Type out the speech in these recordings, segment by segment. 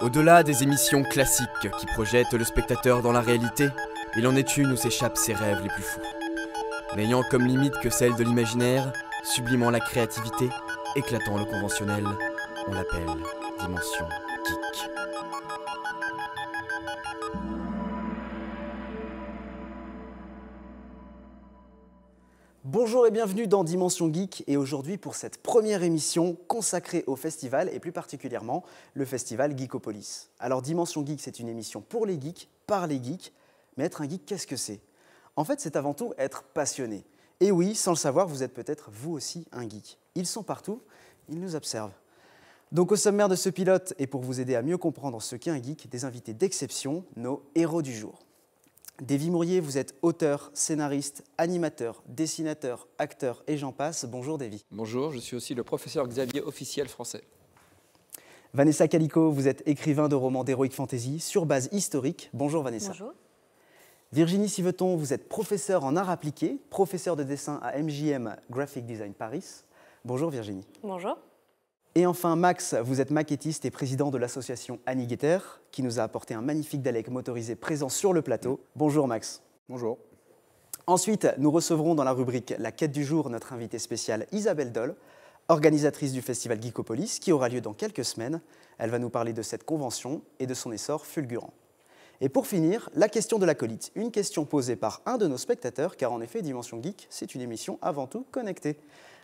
Au-delà des émissions classiques qui projettent le spectateur dans la réalité, il en est une où s'échappent ses rêves les plus fous. N'ayant comme limite que celle de l'imaginaire, sublimant la créativité, éclatant le conventionnel, on l'appelle Dimension Geek. Bonjour et bienvenue dans Dimension Geek et aujourd'hui pour cette première émission consacrée au festival et plus particulièrement le festival Geekopolis. Alors Dimension Geek, c'est une émission pour les geeks, par les geeks, mais être un geek, qu'est-ce que c'est? En fait, c'est avant tout être passionné. Et oui, sans le savoir, vous êtes peut-être vous aussi un geek. Ils sont partout, ils nous observent. Donc au sommaire de ce pilote, et pour vous aider à mieux comprendre ce qu'est un geek, des invités d'exception, nos héros du jour. Davy Mourier, vous êtes auteur, scénariste, animateur, dessinateur, acteur et j'en passe. Bonjour Davy. Bonjour, je suis aussi le professeur Xavier officiel français. Vanessa Calico, vous êtes écrivain de romans d'heroic fantasy sur base historique. Bonjour Vanessa. Bonjour. Virginie Siveton, vous êtes professeur en arts appliqués, professeur de dessin à MJM Graphic Design Paris. Bonjour Virginie. Bonjour. Et enfin Max, vous êtes maquettiste et président de l'association Annie Guetter, qui nous a apporté un magnifique Dalek motorisé présent sur le plateau. Bonjour Max. Bonjour. Ensuite, nous recevrons dans la rubrique La quête du jour notre invitée spéciale Isabelle Doll, organisatrice du festival Geekopolis, qui aura lieu dans quelques semaines. Elle va nous parler de cette convention et de son essor fulgurant. Et pour finir, la question de l'acolyte, une question posée par un de nos spectateurs, car en effet, Dimension Geek, c'est une émission avant tout connectée.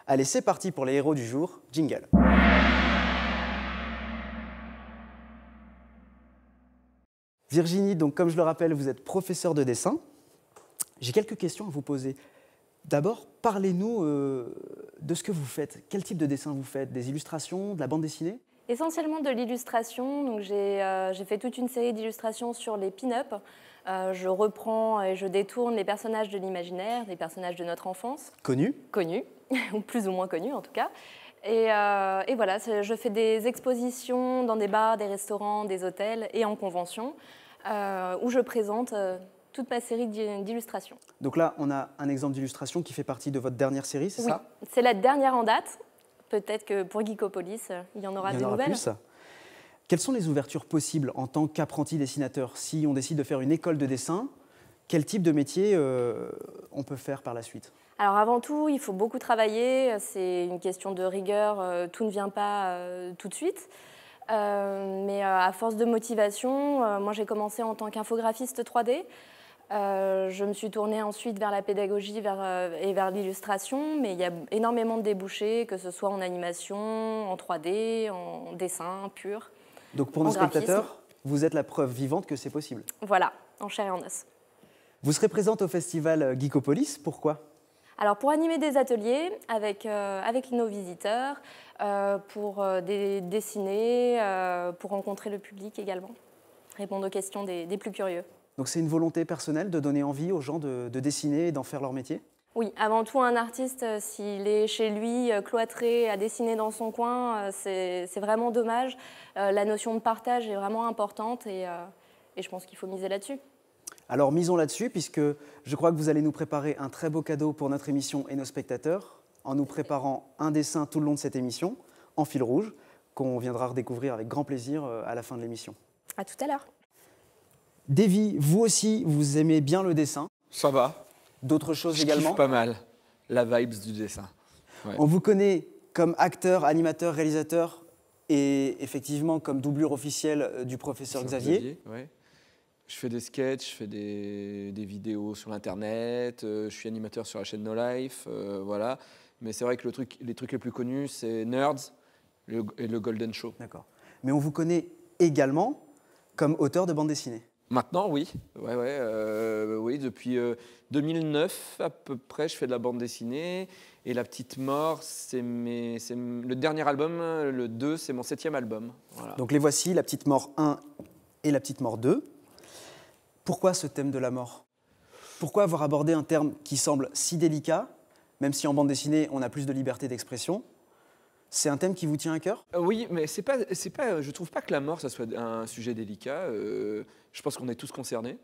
Allez, c'est parti pour les héros du jour. Jingle. Virginie, donc comme je le rappelle, vous êtes professeure de dessin. J'ai quelques questions à vous poser. D'abord, parlez-nous de ce que vous faites. Quel type de dessin vous faites? Des illustrations, de la bande dessinée? Essentiellement de l'illustration. Donc j'ai fait toute une série d'illustrations sur les pin-up. Je reprends et je détourne les personnages de l'imaginaire, les personnages de notre enfance. Connus? Connus, ou plus ou moins connus en tout cas. Et voilà, je fais des expositions dans des bars, des restaurants, des hôtels et en convention, où je présente toute ma série d'illustrations. Donc là, on a un exemple d'illustration qui fait partie de votre dernière série, c'est ça? Oui, c'est la dernière en date. Peut-être que pour Geekopolis, il y en aura des nouvelles. Plus. Quelles sont les ouvertures possibles en tant qu'apprenti dessinateur? Si on décide de faire une école de dessin, quel type de métier on peut faire par la suite? Alors avant tout, il faut beaucoup travailler. C'est une question de rigueur. Tout ne vient pas tout de suite. Mais à force de motivation, moi j'ai commencé en tant qu'infographiste 3D. Je me suis tournée ensuite vers la pédagogie et vers l'illustration, mais il y a énormément de débouchés, que ce soit en animation, en 3D, en dessin pur. Donc pour nos spectateurs, vous êtes la preuve vivante que c'est possible. Voilà, en chair et en os. Vous serez présente au festival Geekopolis, pourquoi? Alors pour animer des ateliers avec nos visiteurs, pour dessiner, pour rencontrer le public également, répondre aux questions des plus curieux. Donc c'est une volonté personnelle de donner envie aux gens de dessiner et d'en faire leur métier? Oui, avant tout, un artiste, s'il est chez lui, cloîtré, à dessiner dans son coin, c'est vraiment dommage. La notion de partage est vraiment importante et je pense qu'il faut miser là-dessus. Alors misons là-dessus, puisque je crois que vous allez nous préparer un très beau cadeau pour notre émission et nos spectateurs, en nous préparant un dessin tout le long de cette émission, en fil rouge, qu'on viendra redécouvrir avec grand plaisir à la fin de l'émission. À tout à l'heure. Davy, vous aussi, vous aimez bien le dessin? Ça va. D'autres choses Je également? kiffe pas mal la vibes du dessin. Ouais. On vous connaît comme acteur, animateur, réalisateur et effectivement comme doublure officielle du professeur Xavier. Ouais. Je fais des sketchs, je fais des vidéos sur Internet, je suis animateur sur la chaîne No Life, voilà. Mais c'est vrai que les trucs les plus connus, c'est Nerds et le Golden Show. D'accord. Mais on vous connaît également comme auteur de bande dessinée. Maintenant, oui. Oui, depuis 2009 à peu près, je fais de la bande dessinée. Et La Petite Mort, c'est le dernier album. Le 2, c'est mon 7e album. Voilà. Donc les voici, La Petite Mort 1 et La Petite Mort 2. Pourquoi ce thème de la mort? Pourquoi avoir abordé un terme qui semble si délicat, même si en bande dessinée, on a plus de liberté d'expression? C'est un thème qui vous tient à cœur? Oui, mais c'est pas, je trouve pas que la mort, ça soit un sujet délicat. Je pense qu'on est tous concernés,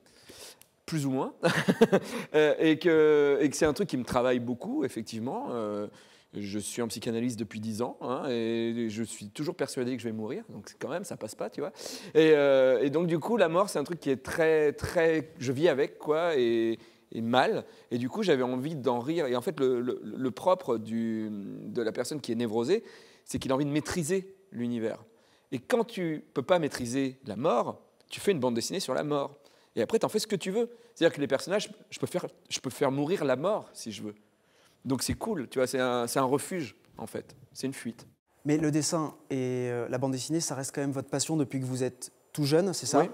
plus ou moins, et que c'est un truc qui me travaille beaucoup, effectivement. Je suis en psychanalyse depuis 10 ans hein, et je suis toujours persuadé que je vais mourir. Donc quand même, ça passe pas, tu vois. Et donc du coup, la mort, c'est un truc qui est très... Je vis avec, quoi, et mal. Et du coup, j'avais envie d'en rire. Et en fait, le propre de la personne qui est névrosée, c'est qu'il a envie de maîtriser l'univers. Et quand tu peux pas maîtriser la mort, tu fais une bande dessinée sur la mort. Et après, tu en fais ce que tu veux. C'est-à-dire que les personnages, je peux faire mourir la mort si je veux. Donc c'est cool, tu vois, c'est un refuge, en fait. C'est une fuite. Mais le dessin et la bande dessinée, ça reste quand même votre passion depuis que vous êtes tout jeune, c'est ça?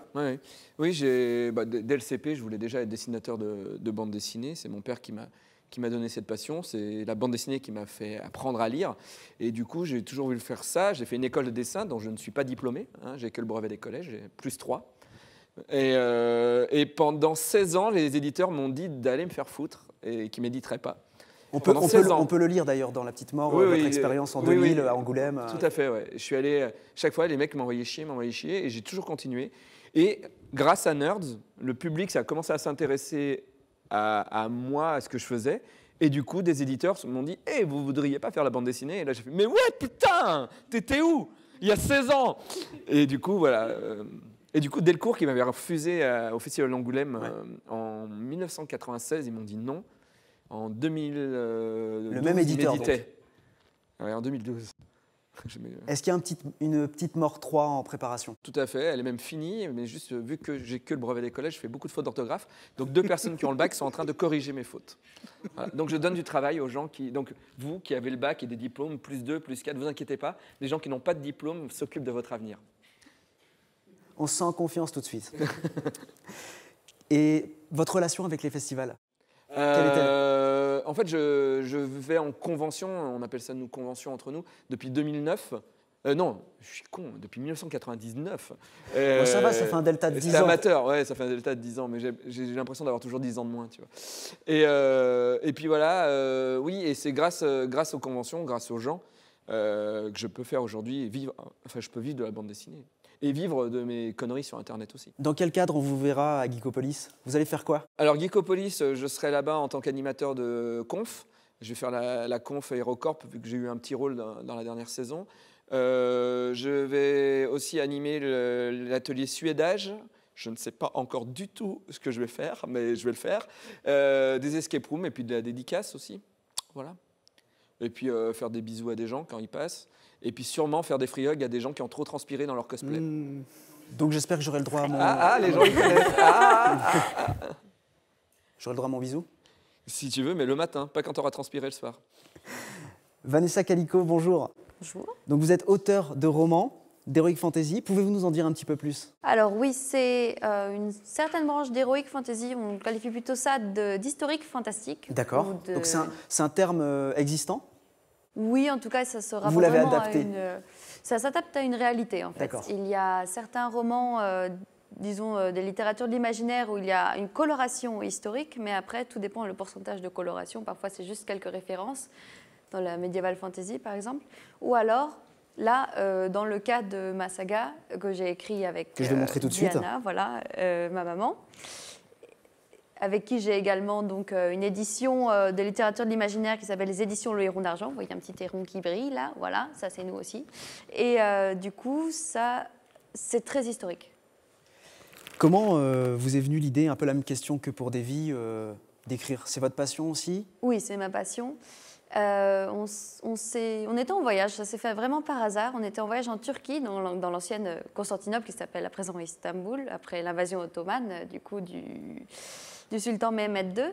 Oui, dès le CP, je voulais déjà être dessinateur de bande dessinée. C'est mon père qui m'a donné cette passion. C'est la bande dessinée qui m'a fait apprendre à lire. Et du coup, j'ai toujours voulu faire ça. J'ai fait une école de dessin dont je ne suis pas diplômé. Hein, j'ai que le brevet des collèges, j'ai +3. Et pendant 16 ans, les éditeurs m'ont dit d'aller me faire foutre et qu'ils ne m'éditeraient pas. On peut le lire d'ailleurs dans La Petite Mort, votre expérience en 2000 à Angoulême. Tout à fait, ouais. Je suis allé, chaque fois, les mecs m'envoyaient chier, et j'ai toujours continué. Et grâce à Nerds, le public, ça a commencé à s'intéresser à moi, à ce que je faisais. Et du coup, des éditeurs m'ont dit « Hey, vous voudriez pas faire la bande dessinée ?» Et là, j'ai fait « Mais ouais, putain, t'étais où? Il y a 16 ans !» Et du coup, voilà. Et du coup, Delcourt, qui m'avait refusé au Festival d'Angoulême en 1996, ils m'ont dit non. En 2000, le même éditeur, donc. Ouais, en 2012. Est-ce qu'il y a une petite mort 3 en préparation? Tout à fait, elle est même finie, mais juste vu que j'ai que le brevet des collèges, je fais beaucoup de fautes d'orthographe. Donc 2 personnes qui ont le bac sont en train de corriger mes fautes. Voilà. Donc je donne du travail aux gens qui... Donc vous qui avez le bac et des diplômes, +2, +4, ne vous inquiétez pas, les gens qui n'ont pas de diplôme s'occupent de votre avenir. On se sent en confiance tout de suite. Et votre relation avec les festivals, quelle est-elle? En fait, je vais en convention, on appelle ça nous convention entre nous, depuis 2009. Non, je suis con, depuis 1999. Bon, ça va, ça fait un delta de 10 ans. C'est amateur, ouais, ça fait un delta de 10 ans, mais j'ai l'impression d'avoir toujours 10 ans de moins, tu vois. Et puis voilà, oui, et c'est grâce aux conventions, grâce aux gens, que je peux faire aujourd'hui, je peux vivre de la bande dessinée. Et vivre de mes conneries sur Internet aussi. Dans quel cadre on vous verra à Geekopolis? Vous allez faire quoi? Alors, Geekopolis, je serai là-bas en tant qu'animateur de conf. Je vais faire la conf Aérocorp, vu que j'ai eu un petit rôle dans la dernière saison. Je vais aussi animer l'atelier Suédage. Je ne sais pas encore du tout ce que je vais faire, mais je vais le faire. Des escape rooms et puis de la dédicace aussi. Voilà. Et puis faire des bisous à des gens quand ils passent. Et puis sûrement faire des free hugs à des gens qui ont trop transpiré dans leur cosplay. Donc j'espère que j'aurai le droit à mon... les gens ils connaissent. J'aurai le droit à mon bisou? Si tu veux, mais le matin, pas quand tu auras transpiré le soir. Vanessa Calico, bonjour. Bonjour. Donc vous êtes auteur de romans, d'Heroic Fantasy. Pouvez-vous nous en dire un petit peu plus? Alors oui, c'est une certaine branche d'Heroic Fantasy. On qualifie plutôt ça d'historique fantastique. D'accord. Donc c'est un terme existant? Oui, en tout cas, ça se rapporte Vous l'avez vraiment adapté. ça s'adapte à une réalité, en fait. D'accord. Il y a certains romans, disons, des littératures de l'imaginaire où il y a une coloration historique, mais après, tout dépend le pourcentage de coloration. Parfois, c'est juste quelques références, dans la Medieval Fantasy, par exemple. Ou alors, là, dans le cas de ma saga, que j'ai écrit avec que je vais montrer tout de suite. Diana, voilà, ma maman, avec qui j'ai également donc, une édition de littérature de l'imaginaire qui s'appelle les éditions Le Héron d'Argent. Vous voyez un petit héron qui brille là, voilà, ça c'est nous aussi. Et du coup, ça, c'est très historique. Comment vous est venue l'idée, un peu la même question que pour Davy, d'écrire? C'est votre passion aussi? Oui, c'est ma passion. On était en voyage, ça s'est fait vraiment par hasard. On était en voyage en Turquie, dans l'ancienne Constantinople qui s'appelle à présent Istanbul, après l'invasion ottomane du coup du sultan Mehmed II.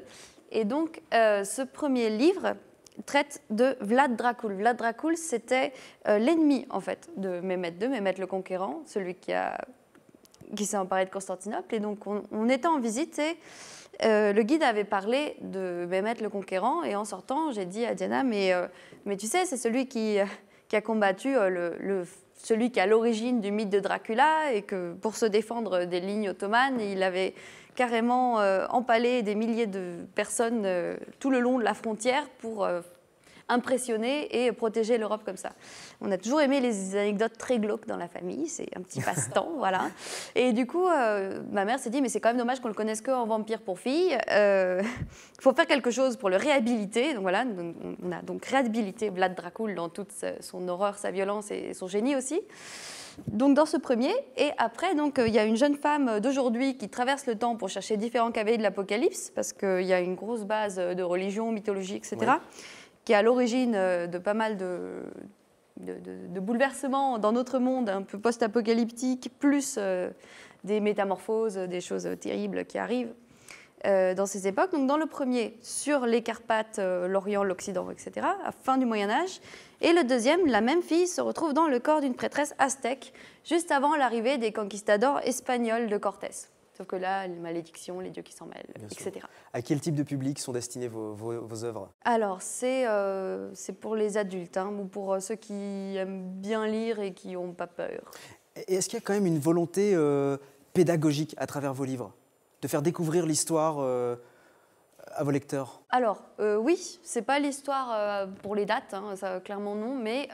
Et donc, ce premier livre traite de Vlad Dracul. Vlad Dracul, c'était l'ennemi, en fait, de Mehmed II, Mehmed le Conquérant, celui qui s'est emparé de Constantinople. Et donc, on était en visite et le guide avait parlé de Mehmed le Conquérant. Et en sortant, j'ai dit à Diana, mais tu sais, c'est celui qui a combattu celui qui est à l'origine du mythe de Dracula et que pour se défendre des lignes ottomanes, il avait carrément empalé des milliers de personnes tout le long de la frontière pour impressionner et protéger l'Europe comme ça. On a toujours aimé les anecdotes très glauques dans la famille, c'est un petit passe-temps, voilà. Et du coup, ma mère s'est dit, mais c'est quand même dommage qu'on le connaisse qu'en vampire pour filles. Il faut faire quelque chose pour le réhabiliter. Donc voilà, on a donc réhabilité Vlad Dracul dans toute son horreur, sa violence et son génie aussi. Donc dans ce premier, et après il y a une jeune femme d'aujourd'hui qui traverse le temps pour chercher différents cavaliers de l'Apocalypse, parce qu'il y a une grosse base de religion, mythologie, etc., qui est à l'origine de pas mal de bouleversements dans notre monde un peu post-apocalyptique, plus des métamorphoses, des choses terribles qui arrivent dans ces époques. Donc dans le premier, sur les Carpates, l'Orient, l'Occident, etc., à fin du Moyen-Âge. Et le deuxième, la même fille se retrouve dans le corps d'une prêtresse aztèque, juste avant l'arrivée des conquistadors espagnols de Cortés. Sauf que là, les malédictions, les dieux qui s'en mêlent, etc. À quel type de public sont destinées vos œuvres? Alors, c'est pour les adultes, hein, ou pour ceux qui aiment bien lire et qui n'ont pas peur. Et est-ce qu'il y a quand même une volonté pédagogique à travers vos livres? De faire découvrir l'histoire à vos lecteurs? Alors, oui, c'est pas l'histoire pour les dates, hein, ça, clairement non, mais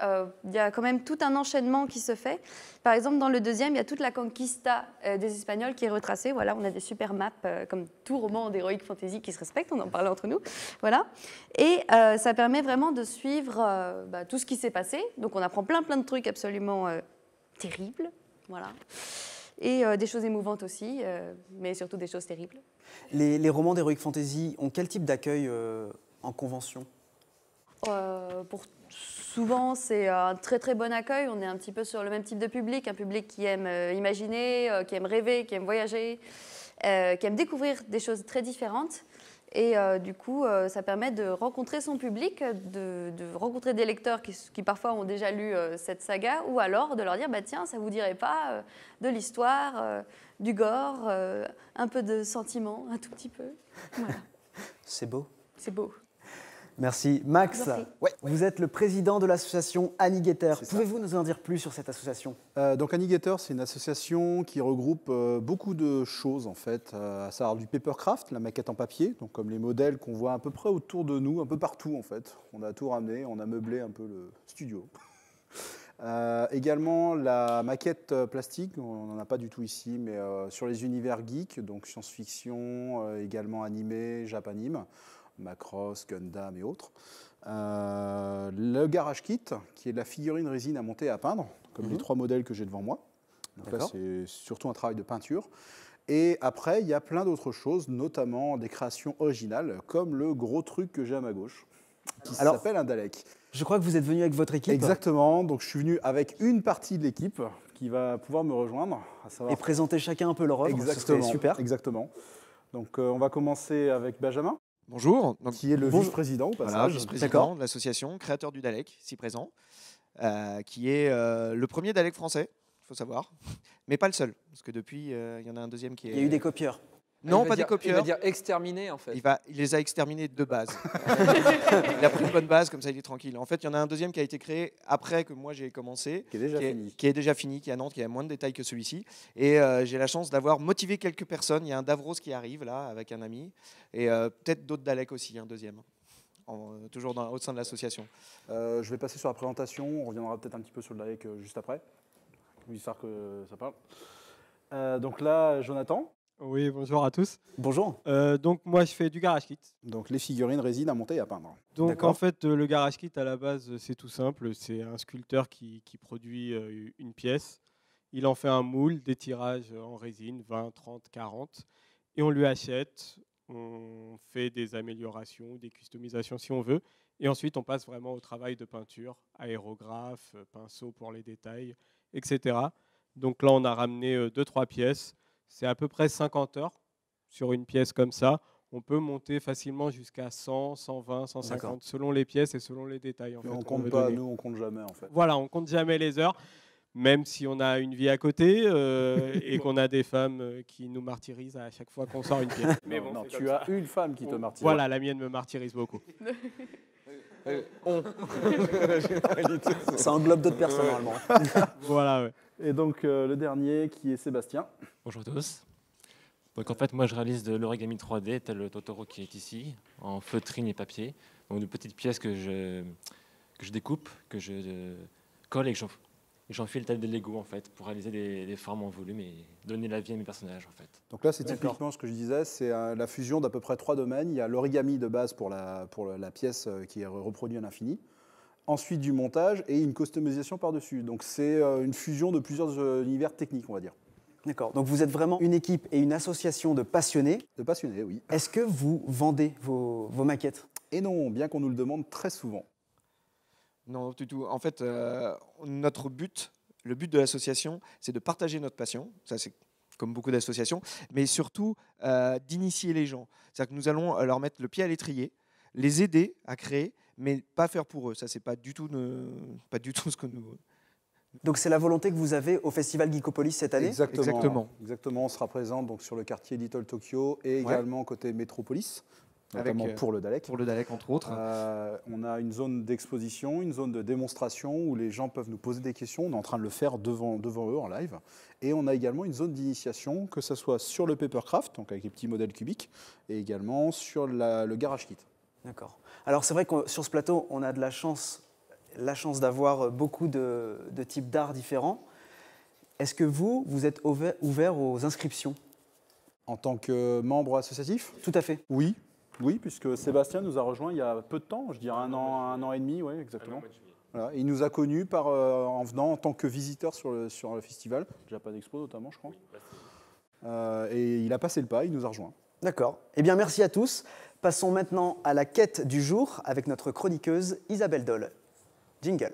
il y a quand même tout un enchaînement qui se fait. Par exemple, dans le deuxième, il y a toute la conquista des Espagnols qui est retracée. Voilà, on a des super maps, comme tout roman d'heroic fantasy qui se respecte, on en parlait entre nous. Voilà. Et ça permet vraiment de suivre tout ce qui s'est passé. Donc on apprend plein de trucs absolument terribles. Voilà. Et des choses émouvantes aussi, mais surtout des choses terribles. Les romans d'Heroic Fantasy ont quel type d'accueil en convention? Souvent, c'est un très bon accueil. On est un petit peu sur le même type de public, un public qui aime imaginer, qui aime rêver, qui aime voyager, qui aime découvrir des choses très différentes. Et du coup, ça permet de rencontrer son public, de rencontrer des lecteurs qui parfois ont déjà lu cette saga, ou alors de leur dire, tiens, ça ne vous dirait pas de l'histoire, du gore, un peu de sentiment, un tout petit peu. Voilà. C'est beau. C'est beau. Merci. Max, vous êtes le président de l'association Annigator. Pouvez-vous nous en dire plus sur cette association? Donc Annigator, c'est une association qui regroupe beaucoup de choses, en fait, à savoir du papercraft, la maquette en papier, donc comme les modèles qu'on voit à peu près autour de nous, un peu partout, en fait. On a tout ramené, on a meublé un peu le studio. Également la maquette plastique, on n'en a pas du tout ici, mais sur les univers geeks, donc science-fiction, également animé, Japanime, Macross, Gundam et autres. Le Garage Kit, qui est de la figurine résine à monter et à peindre, comme les 3 modèles que j'ai devant moi. Donc là, c'est surtout un travail de peinture. Et après, il y a plein d'autres choses, notamment des créations originales, comme le gros truc que j'ai à ma gauche, qui s'appelle un Dalek. Je crois que vous êtes venu avec votre équipe. Exactement, donc je suis venu avec une partie de l'équipe qui va pouvoir me rejoindre. À savoir... Et présenter chacun un peu leur œuvre. Exactement, super. Exactement. Donc on va commencer avec Benjamin. Bonjour. Donc, qui est le vice-président au passage. Voilà, vice-président de l'association, créateur du Dalek, ici présent, qui est le premier Dalek français, il faut savoir, mais pas le seul, parce que depuis, il y en a un deuxième qui est... Il y a eu des copieurs. Non, pas des copieurs. Il va dire exterminer, en fait. Il les a exterminés de base. Il a pris une bonne base, comme ça il est tranquille. En fait, il y en a un deuxième qui a été créé après que moi j'ai commencé. Qui est déjà fini. Qui est déjà fini, qui est à Nantes, qui a moins de détails que celui-ci. Et j'ai la chance d'avoir motivé quelques personnes. Il y a un Davros qui arrive là, avec un ami. Et peut-être d'autres Daleks aussi, un deuxième. Toujours au sein de l'association. Je vais passer sur la présentation. On reviendra peut-être un petit peu sur le Dalek juste après. Histoire que ça parle. Donc là, Jonathan. Oui, bonjour à tous. Bonjour. Donc moi je fais du garage kit. Donc les figurines résine à monter et à peindre. Donc en fait le garage kit à la base c'est tout simple, c'est un sculpteur qui produit une pièce, il en fait un moule, des tirages en résine, 20, 30, 40, et on lui achète, on fait des améliorations, des customisations si on veut, et ensuite on passe vraiment au travail de peinture, aérographe, pinceau pour les détails, etc. Donc là on a ramené 2-3 pièces. C'est à peu près 50 heures sur une pièce comme ça. On peut monter facilement jusqu'à 100, 120, 150 selon les pièces et selon les détails. En fait, on compte pas, nous on compte jamais en fait. Voilà, on compte jamais les heures, même si on a une vie à côté et qu'on a des femmes qui nous martyrisent à chaque fois qu'on sort une pièce. Mais bon, non, tu as une femme qui te martyrise. Voilà, la mienne me martyrise beaucoup. Ça englobe d'autres personnes normalement. Voilà, ouais. Et donc le dernier qui est Sébastien. Bonjour à tous. Donc en fait moi je réalise de l'origami 3D tel le Totoro qui est ici, en feutrine et papier. Donc de petites pièces que je découpe, que je colle et que j'enfile telle des Lego en fait, pour réaliser des formes en volume et donner la vie à mes personnages en fait. Donc là, c'est typiquement ce que je disais, c'est la fusion d'à peu près 3 domaines. Il y a l'origami de base pour la pièce qui est reproduite à l'infini. Ensuite, du montage et une customisation par-dessus. Donc c'est une fusion de plusieurs univers techniques, on va dire. D'accord. Donc vous êtes vraiment une équipe et une association de passionnés. De passionnés, oui. Est-ce que vous vendez vos maquettes? Et non, bien qu'on nous le demande très souvent. Non, du tout. En fait, notre but, le but de l'association, c'est de partager notre passion. Ça, c'est comme beaucoup d'associations, mais surtout d'initier les gens. C'est-à-dire que nous allons leur mettre le pied à l'étrier, les aider à créer, mais pas faire pour eux. Ça, c'est pas du tout ce que nous. Donc c'est la volonté que vous avez au Festival Geekopolis cette année? Exactement. On sera présent donc sur le quartier Little Tokyo et également côté Métropolis, notamment pour le Dalek. Pour le Dalek, entre autres. On a une zone d'exposition, une zone de démonstration où les gens peuvent nous poser des questions. On est en train de le faire devant eux en live. Et on a également une zone d'initiation, que ce soit sur le papercraft, donc avec les petits modèles cubiques, et également sur le garage kit. D'accord. Alors c'est vrai que sur ce plateau, on a de la chance d'avoir beaucoup de types d'art différents. Est-ce que vous êtes ouvert aux inscriptions? En tant que membre associatif? Tout à fait. Oui, puisque Sébastien nous a rejoint il y a peu de temps, je dirais un an et demi, oui, exactement. Voilà. Il nous a connus en venant en tant que visiteur sur le festival, Japan Expo notamment, je crois. Et il a passé le pas, il nous a rejoint. D'accord. Eh bien, merci à tous. Passons maintenant à la quête du jour avec notre chroniqueuse Isabelle Doll. Jingle.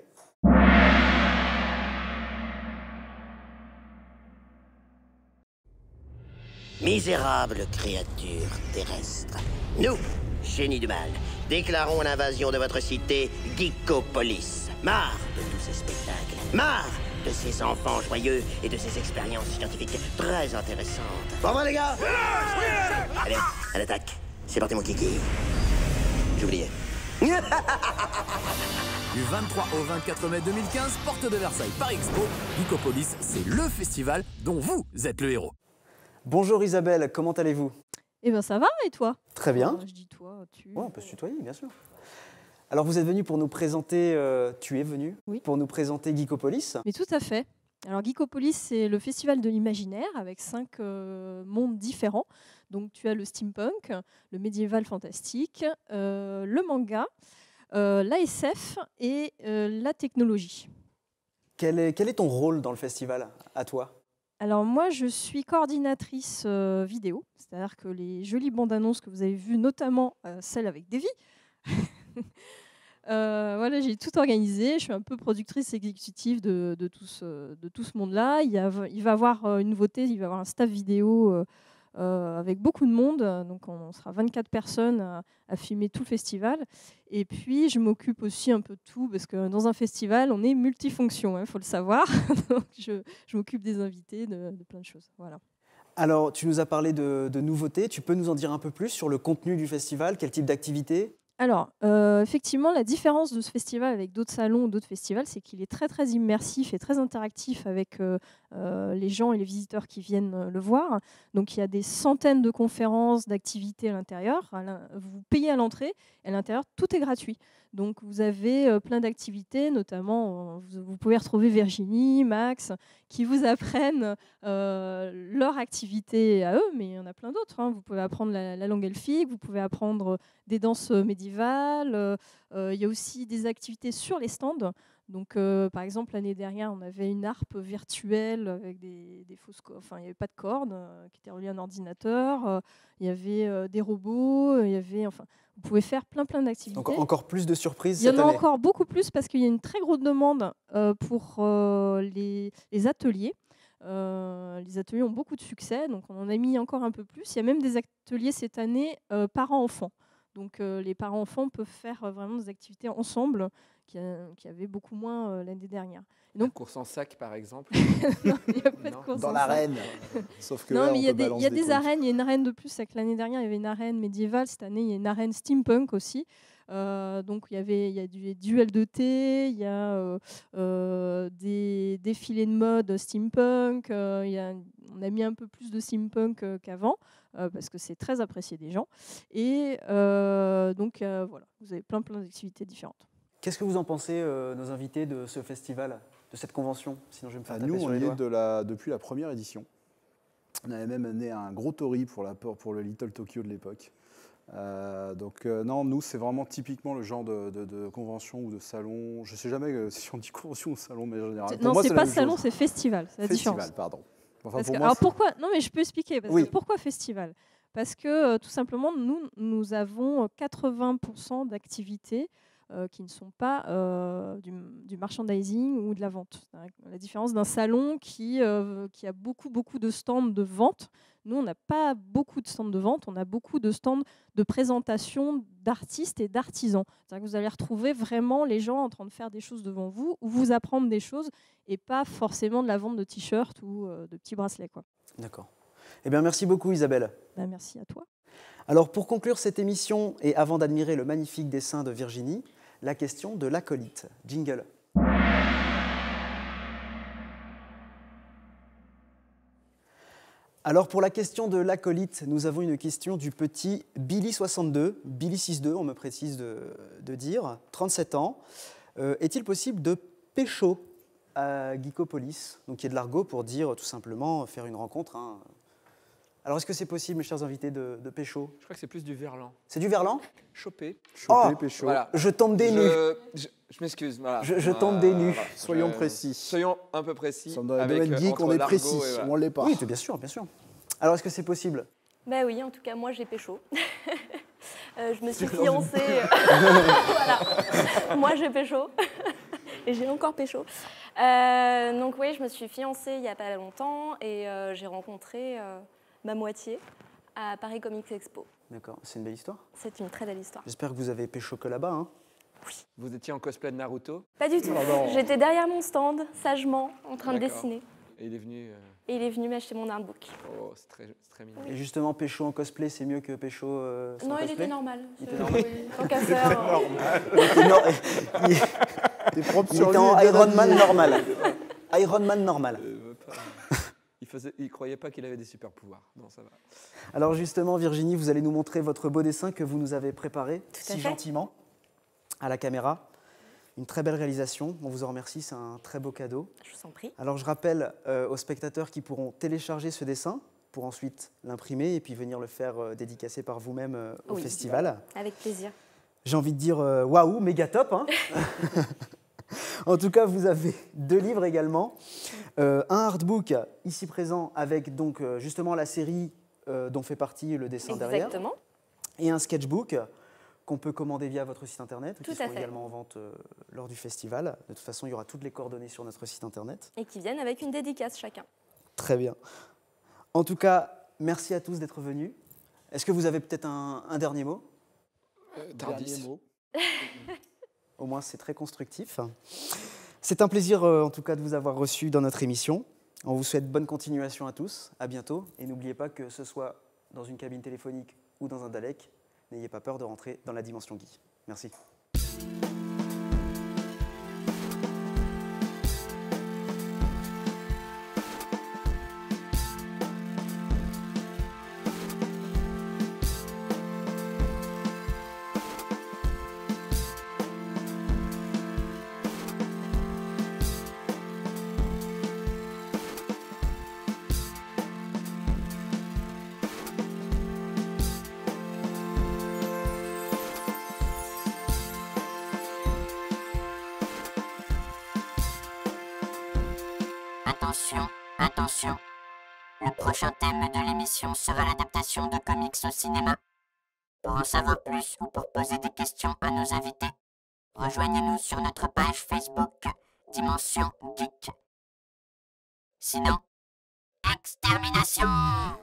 Misérables créatures terrestres, nous, génies du mal, déclarons l'invasion de votre cité Geekopolis. Marre de tous ces spectacles, marre de ces enfants joyeux et de ces expériences scientifiques très intéressantes. Bon, les gars, allez, à l'attaque. C'est parti, mon kiki. J'oubliais. Du 23 au 24 mai 2015, porte de Versailles par Expo, Geekopolis, c'est le festival dont vous êtes le héros. Bonjour Isabelle, comment allez-vous? Eh bien ça va, et toi? Très bien. Je dis toi, tu... Ouais, on peut se tutoyer, bien sûr. Alors vous êtes venu pour nous présenter, pour nous présenter Geekopolis. Mais tout à fait. Alors Geekopolis, c'est le festival de l'imaginaire avec 5 mondes différents. Donc tu as le steampunk, le médiéval fantastique, le manga, l'ASF et la technologie. Quel est ton rôle dans le festival, à toi? Alors moi, je suis coordinatrice vidéo, c'est-à-dire que les jolies bandes annonces que vous avez vues, notamment celle avec Davy, voilà, j'ai tout organisé. Je suis un peu productrice exécutive de tout ce monde-là. Il va y avoir une nouveauté, il va y avoir un staff vidéo avec beaucoup de monde. Donc on sera 24 personnes à filmer tout le festival. Et puis je m'occupe aussi un peu de tout, parce que dans un festival, on est multifonction, il faut le savoir. Donc je m'occupe des invités, de plein de choses. Voilà. Alors, tu nous as parlé de nouveautés. Tu peux nous en dire un peu plus sur le contenu du festival? Quel type d'activité? Alors, effectivement, la différence de ce festival avec d'autres salons ou d'autres festivals, c'est qu'il est très, très immersif et très interactif avec les gens et les visiteurs qui viennent le voir. Donc, il y a des centaines de conférences, d'activités à l'intérieur. Vous payez à l'entrée et à l'intérieur, tout est gratuit. Donc, vous avez plein d'activités, notamment, vous pouvez retrouver Virginie, Max, qui vous apprennent leur activité à eux, mais il y en a plein d'autres. Vous pouvez apprendre la langue elfique, vous pouvez apprendre des danses médiévales. Il y a aussi des activités sur les stands. Donc, par exemple, l'année dernière, on avait une harpe virtuelle avec des fausses cordes. Enfin, il n'y avait pas de cordes qui étaient reliées à un ordinateur. Il y avait des robots. Il y avait, enfin, vous pouvez faire plein d'activités. Donc, encore plus de surprises cette année. Il y en a encore beaucoup plus parce qu'il y a une très grosse demande pour les ateliers. Les ateliers ont beaucoup de succès, donc on en a mis encore un peu plus. Il y a même des ateliers cette année parents-enfants. Donc les parents-enfants peuvent faire vraiment des activités ensemble qui avaient beaucoup moins l'année dernière. Et donc, la course en sac, par exemple. Non, il n'y a pas de course dans en l'arène. Sauf que non, mais il y a des arènes. Il y a une arène de plus. C'est que l'année dernière, il y avait une arène médiévale. Cette année, il y a une arène steampunk aussi. Donc il y a des duels de thé, il y a des défilés de mode steampunk, on a mis un peu plus de steampunk qu'avant, parce que c'est très apprécié des gens. Et donc voilà, vous avez plein d'activités différentes. Qu'est-ce que vous en pensez, nos invités de ce festival, de cette convention? Sinon, je vais me faire taper Nous, sur on les y doigts. est depuis la première édition. On avait même amené un gros tori pour le Little Tokyo de l'époque. Non, nous, c'est vraiment typiquement le genre de convention ou de salon. Je ne sais jamais si on dit convention ou salon, mais en général. Non, c'est pas salon, c'est festival. C'est la différence. Festival, pardon. Enfin, Parce pour que, moi, alors pourquoi? Non, mais je peux expliquer. Oui. Pourquoi festival? Parce que tout simplement, nous avons 80% d'activités qui ne sont pas du merchandising ou de la vente. La différence d'un salon qui a beaucoup de stands de vente. Nous, on n'a pas beaucoup de stands de vente, on a beaucoup de stands de présentation d'artistes et d'artisans. C'est-à-dire que vous allez retrouver vraiment les gens en train de faire des choses devant vous ou vous apprendre des choses et pas forcément de la vente de t-shirts ou de petits bracelets, quoi. D'accord. Eh bien, merci beaucoup, Isabelle. Merci à toi. Alors, pour conclure cette émission, et avant d'admirer le magnifique dessin de Virginie, la question de l'acolyte. Jingle. Alors, pour la question de l'acolyte, nous avons une question du petit Billy62, Billy62, on me précise de dire, 37 ans. Est-il possible de pécho à Geekopolis? Donc, il y a de l'argot pour dire tout simplement faire une rencontre. Hein. Alors, est-ce que c'est possible, mes chers invités, de pécho? Je crois que c'est plus du verlan. C'est du verlan? Choper. pécho. Voilà. Je tombe des nues. Je m'excuse. Voilà. Je tombe des nues. Voilà. Soyons précis. Soyons un peu précis. Dans le avec, domaine geek, entre on est l'argot précis, et voilà. on ne l'est pas. Oui, bien sûr, bien sûr. Alors, est-ce que c'est possible? Ben oui, en tout cas, moi j'ai pécho. Je me suis fiancée. Voilà. Moi j'ai pécho. Et j'ai encore pécho. Donc oui, je me suis fiancée il n'y a pas longtemps et j'ai rencontré ma moitié à Paris Comics Expo. D'accord, c'est une belle histoire. C'est une très belle histoire. J'espère que vous avez pécho que là-bas. Hein. Oui. Vous étiez en cosplay de Naruto? Pas du tout. J'étais derrière mon stand, sagement, en train de dessiner. Et il est venu... Et il est venu m'acheter mon artbook. Oh, c'est très mignon. Et justement, pécho en cosplay, c'est mieux que pécho sans non, cosplay? il était normal. Il était normal. Oui, tant qu'à faire. Il était en Iron Man normal. Iron Man normal. Il croyait pas qu'il avait des super pouvoirs. Non, ça va. Alors justement, Virginie, vous allez nous montrer votre beau dessin que vous nous avez préparé si gentiment à la caméra. Une très belle réalisation, on vous en remercie, c'est un très beau cadeau. Je vous en prie. Alors je rappelle aux spectateurs qui pourront télécharger ce dessin pour ensuite l'imprimer et puis venir le faire dédicacer par vous-même au festival. Avec plaisir. J'ai envie de dire waouh, méga top. Hein. En tout cas, vous avez 2 livres également. Un artbook ici présent avec donc justement la série dont fait partie le dessin derrière. Exactement. Et un sketchbook qu'on peut commander via votre site internet ou Tout qui à seront fait. également en vente lors du festival. De toute façon, il y aura toutes les coordonnées sur notre site internet. Et qui viennent avec une dédicace chacun. Très bien. En tout cas, merci à tous d'être venus. Est-ce que vous avez peut-être un dernier mot? Tardis. Au moins, c'est très constructif. C'est un plaisir, en tout cas, de vous avoir reçu dans notre émission. On vous souhaite bonne continuation à tous. À bientôt. Et n'oubliez pas que ce soit dans une cabine téléphonique ou dans un Dalek, n'ayez pas peur de rentrer dans la dimension geek. Merci. Attention, attention. Le prochain thème de l'émission sera l'adaptation de comics au cinéma. Pour en savoir plus ou pour poser des questions à nos invités, rejoignez-nous sur notre page Facebook Dimension Geek. Sinon, extermination!